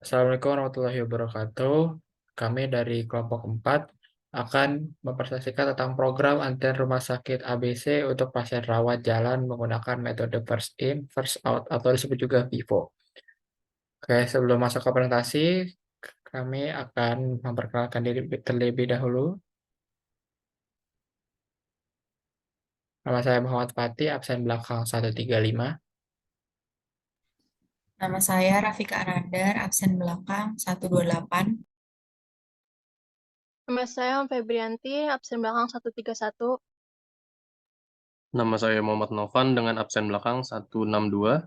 Assalamualaikum warahmatullahi wabarakatuh. Kami dari kelompok 4 akan mempresentasikan tentang program antrian rumah sakit ABC untuk pasien rawat jalan menggunakan metode first in, first out atau disebut juga FIFO. Oke, sebelum masuk ke presentasi, kami akan memperkenalkan diri terlebih dahulu. Nama saya Muhammad Fatih, absen belakang 135. Nama saya Rafika Anandar, absen belakang 128. Nama saya Febrianti, absen belakang 131. Nama saya Muhammad Novan dengan absen belakang 162.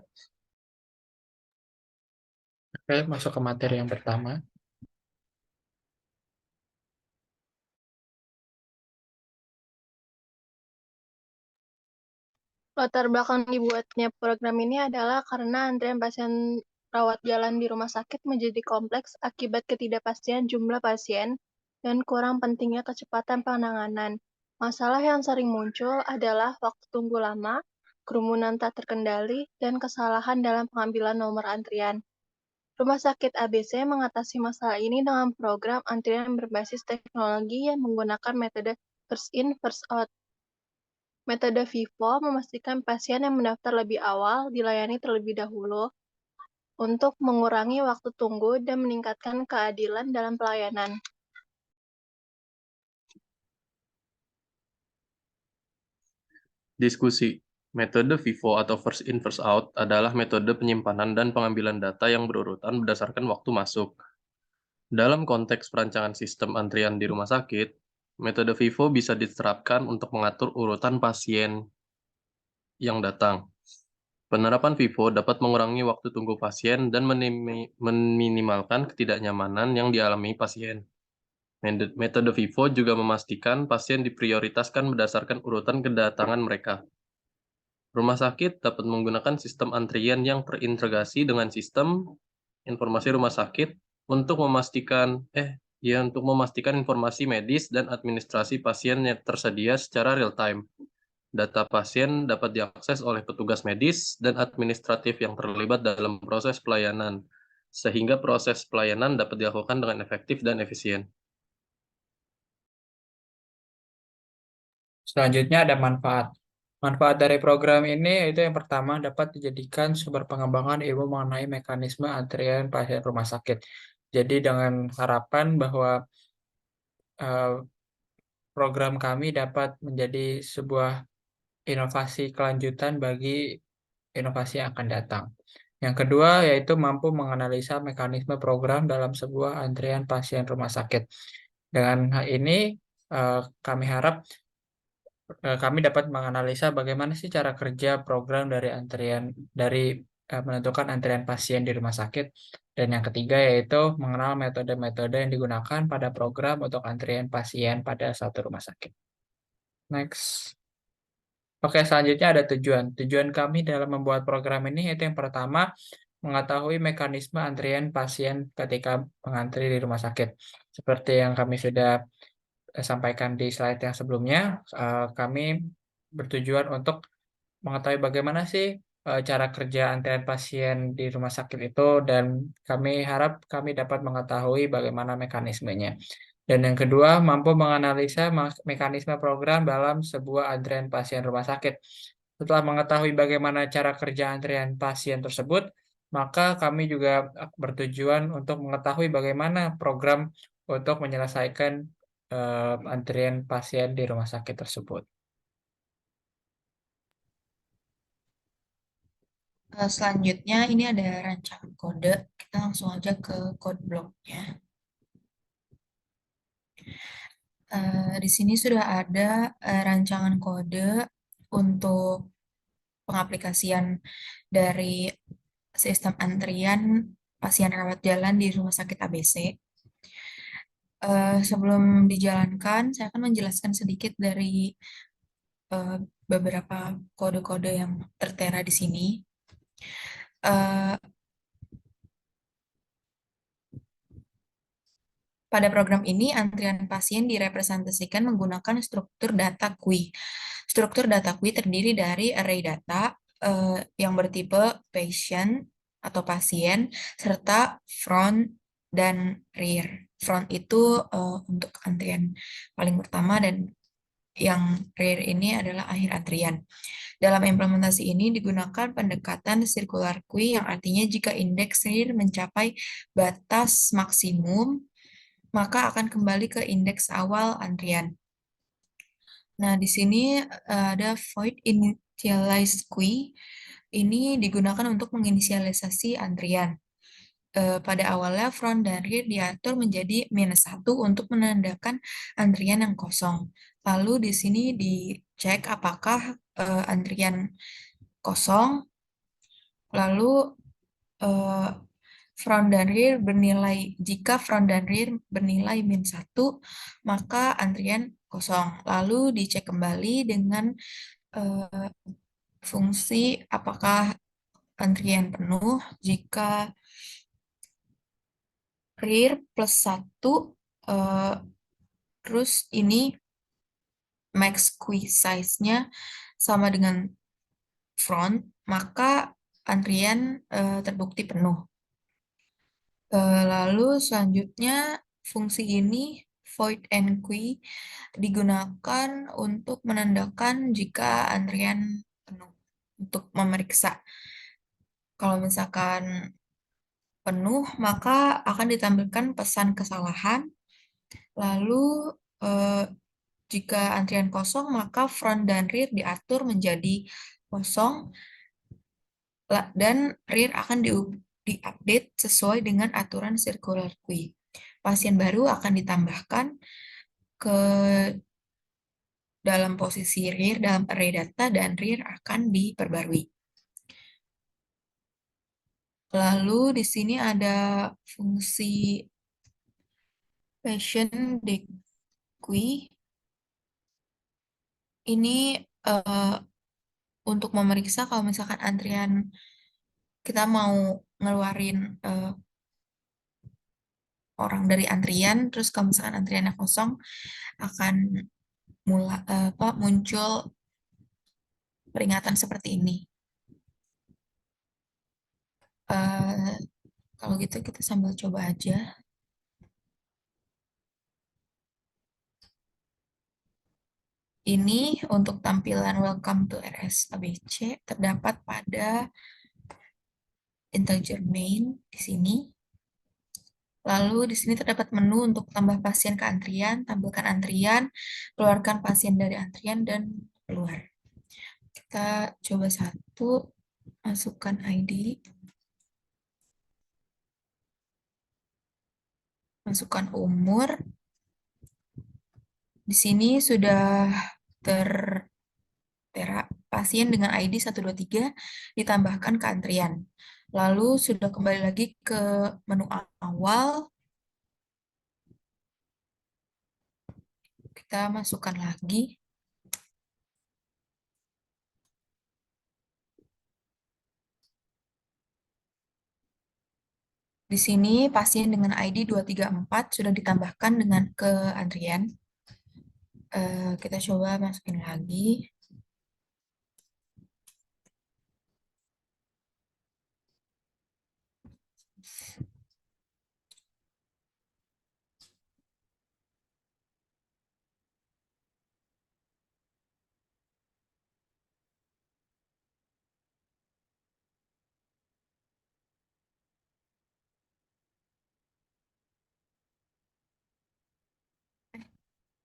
Oke, masuk ke materi yang pertama. Latar belakang dibuatnya program ini adalah karena antrian pasien rawat jalan di rumah sakit menjadi kompleks akibat ketidakpastian jumlah pasien dan kurang pentingnya kecepatan penanganan. Masalah yang sering muncul adalah waktu tunggu lama, kerumunan tak terkendali, dan kesalahan dalam pengambilan nomor antrian. Rumah sakit ABC mengatasi masalah ini dengan program antrian berbasis teknologi yang menggunakan metode first in, first out. Metode FIFO memastikan pasien yang mendaftar lebih awal dilayani terlebih dahulu untuk mengurangi waktu tunggu dan meningkatkan keadilan dalam pelayanan. Diskusi. Metode FIFO atau first in first out adalah metode penyimpanan dan pengambilan data yang berurutan berdasarkan waktu masuk. Dalam konteks perancangan sistem antrian di rumah sakit, metode FIFO bisa diterapkan untuk mengatur urutan pasien yang datang. Penerapan FIFO dapat mengurangi waktu tunggu pasien dan meminimalkan ketidaknyamanan yang dialami pasien. Metode FIFO juga memastikan pasien diprioritaskan berdasarkan urutan kedatangan mereka. Rumah sakit dapat menggunakan sistem antrian yang terintegrasi dengan sistem informasi rumah sakit untuk memastikan informasi medis dan administrasi pasien yang tersedia secara real time. Data pasien dapat diakses oleh petugas medis dan administratif yang terlibat dalam proses pelayanan, sehingga proses pelayanan dapat dilakukan dengan efektif dan efisien. Selanjutnya ada manfaat. Manfaat dari program ini yaitu yang pertama dapat dijadikan sumber pengembangan ilmu mengenai mekanisme antrian pasien rumah sakit. Jadi dengan harapan bahwa program kami dapat menjadi sebuah inovasi kelanjutan bagi inovasi yang akan datang. Yang kedua yaitu mampu menganalisa mekanisme program dalam sebuah antrian pasien rumah sakit. Dengan hal ini kami harap kami dapat menganalisa bagaimana sih cara kerja program dari menentukan antrian pasien di rumah sakit. Dan yang ketiga yaitu mengenal metode-metode yang digunakan pada program untuk antrian pasien pada suatu rumah sakit. Next. Oke, selanjutnya ada tujuan. Tujuan kami dalam membuat program ini yaitu yang pertama mengetahui mekanisme antrian pasien ketika mengantri di rumah sakit. Seperti yang kami sudah sampaikan di slide yang sebelumnya, kami bertujuan untuk mengetahui bagaimana sih cara kerja antrian pasien di rumah sakit itu dan kami harap kami dapat mengetahui bagaimana mekanismenya. Dan yang kedua, mampu menganalisa mekanisme program dalam sebuah antrian pasien rumah sakit. Setelah mengetahui bagaimana cara kerja antrian pasien tersebut, maka kami juga bertujuan untuk mengetahui bagaimana program untuk menyelesaikan antrian pasien di rumah sakit tersebut. Selanjutnya ini ada rancangan kode. Kita langsung aja ke code blocknya. Di sini sudah ada rancangan kode untuk pengaplikasian dari sistem antrian pasien rawat jalan di Rumah Sakit ABC. Sebelum dijalankan, saya akan menjelaskan sedikit dari beberapa kode-kode yang tertera di sini. Pada program ini, antrian pasien direpresentasikan menggunakan struktur data QUI. Struktur data QUI terdiri dari array data yang bertipe patient, atau pasien, serta front dan rear. Front itu untuk antrian paling pertama dan yang rear ini adalah akhir antrian. Dalam implementasi ini digunakan pendekatan circular queue yang artinya jika indeks rear mencapai batas maksimum, maka akan kembali ke indeks awal antrian. Nah, di sini ada void initialized queue. Ini digunakan untuk menginisialisasi antrian. Pada awalnya front dan rear diatur menjadi -1 untuk menandakan antrian yang kosong. Lalu di sini dicek apakah antrian kosong, lalu front dan rear bernilai, jika front dan rear bernilai -1, maka antrian kosong. Lalu dicek kembali dengan fungsi apakah antrian penuh. Jika rear +1, terus ini max queue size-nya sama dengan front, maka antrian terbukti penuh. Lalu selanjutnya fungsi ini void enqueue digunakan untuk menandakan jika antrian penuh, untuk memeriksa. Kalau misalkan penuh, maka akan ditampilkan pesan kesalahan. Lalu jika antrian kosong, maka front dan rear diatur menjadi kosong dan rear akan diupdate sesuai dengan aturan circular queue. Pasien baru akan ditambahkan ke dalam posisi rear dalam array data dan rear akan diperbarui. Lalu di sini ada fungsi patient dequeue. Ini untuk memeriksa kalau misalkan antrian kita mau ngeluarin orang dari antrian, terus kalau misalkan antriannya kosong akan muncul peringatan seperti ini. Kalau gitu kita sambil coba aja. Ini untuk tampilan Welcome to RS-ABC terdapat pada integer main di sini. Lalu di sini terdapat menu untuk tambah pasien ke antrian, tampilkan antrian, keluarkan pasien dari antrian, dan keluar. Kita coba satu, masukkan ID, masukkan umur. Di sini sudah tertera pasien dengan ID 123 ditambahkan ke antrian. Lalu sudah kembali lagi ke menu awal. Kita masukkan lagi. Di sini pasien dengan ID 234 sudah ditambahkan dengan ke antrian. Kita coba masukin lagi.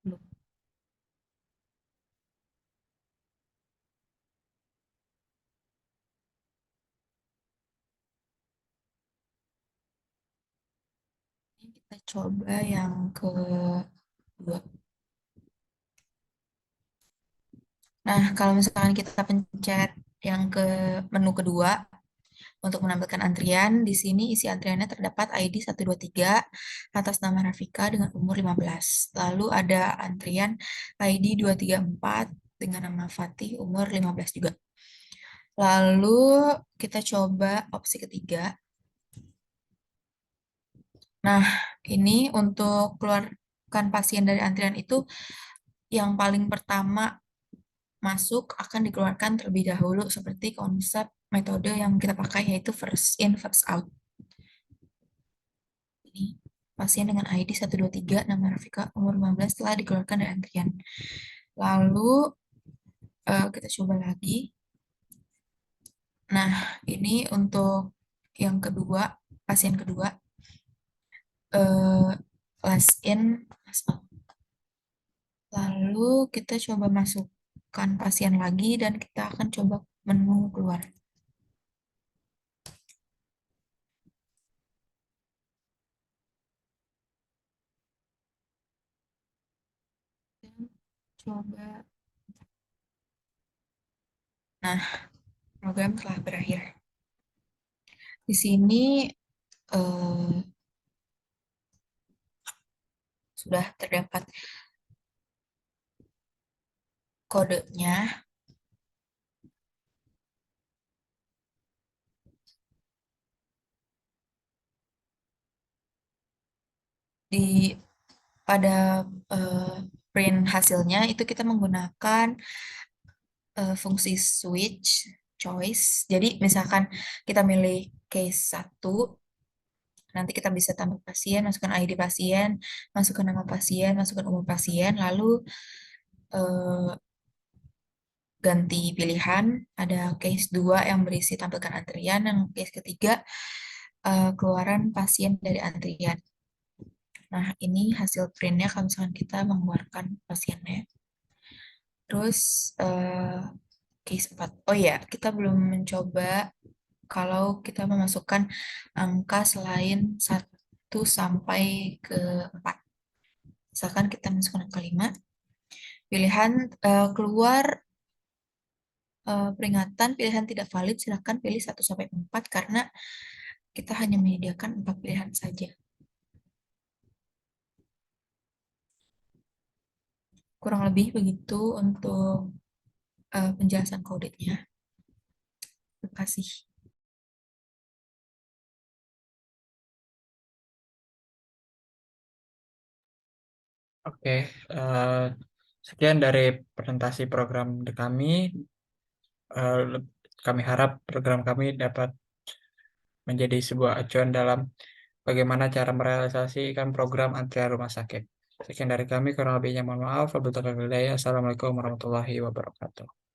Belum. Ini kita coba yang kedua. Nah, kalau misalkan kita pencet yang ke menu kedua, untuk menampilkan antrian, di sini isi antriannya terdapat ID 123 atas nama Rafika dengan umur 15. Lalu ada antrian ID 234 dengan nama Fatih umur 15 juga. Lalu kita coba opsi ketiga. Nah, ini untuk keluarkan pasien dari antrian itu yang paling pertama masuk akan dikeluarkan terlebih dahulu seperti konsep metode yang kita pakai yaitu first in, first out. Ini pasien dengan ID 123, nama Rafika, umur 15, telah dikeluarkan dari antrian. Lalu kita coba lagi. Nah, ini untuk yang kedua, pasien kedua, last in, last out. Lalu kita coba masukkan pasien lagi dan kita akan coba menu keluar. Dan coba. Nah, program telah berakhir. Di sini sudah terdapat kodenya. Pada print hasilnya itu kita menggunakan fungsi switch choice. Jadi misalkan kita milih case 1, nanti kita bisa tambah pasien, masukkan ID pasien, masukkan nama pasien, masukkan umur pasien, lalu ganti pilihan. Ada case 2 yang berisi tampilkan antrian, dan case ketiga keluaran pasien dari antrian. Nah, ini hasil printnya kalau misalkan kita mengeluarkan pasiennya. Terus case 4. Oh ya, kita belum mencoba kalau kita memasukkan angka selain 1 sampai ke 4. Misalkan kita masukkan angka 5, pilihan keluar peringatan pilihan tidak valid, silakan pilih 1 sampai 4 karena kita hanya menyediakan 4 pilihan saja. Kurang lebih begitu untuk penjelasan kodenya. Terima kasih. Oke, sekian dari presentasi program kami. Kami harap program kami dapat menjadi sebuah acuan dalam bagaimana cara merealisasikan program antrian rumah sakit. Sekian dari kami, kurang lebihnya mohon maaf. Wabillahi taufiq wal hidayah. Assalamualaikum warahmatullahi wabarakatuh.